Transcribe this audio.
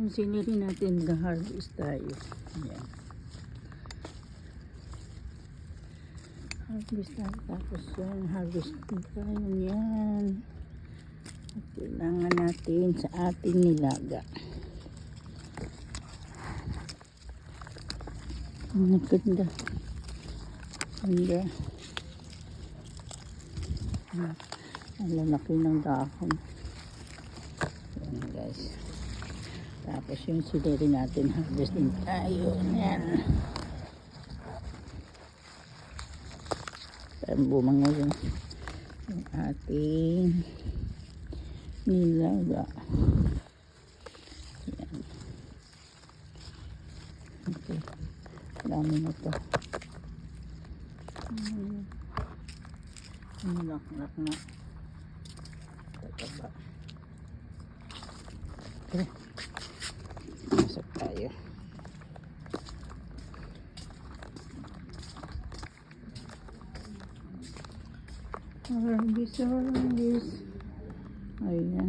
Yung siniri natin, nag-harvest tayo. Ayan. Harvest tayo. Tapos yan, harvest tayo yan. At kailangan natin sa ating nilaga. Ang ganda. Ganda. Ang lalaki ng dahon. Ayan guys. Tapos yung siniri natin, harvest din tayo. Ayan. Parang bumanga yung ating nilaga. Ayan. Okay. Dami na ito. Nilak-lak na. Tataba. Okay. Masok tayo. Harvest. Ayan.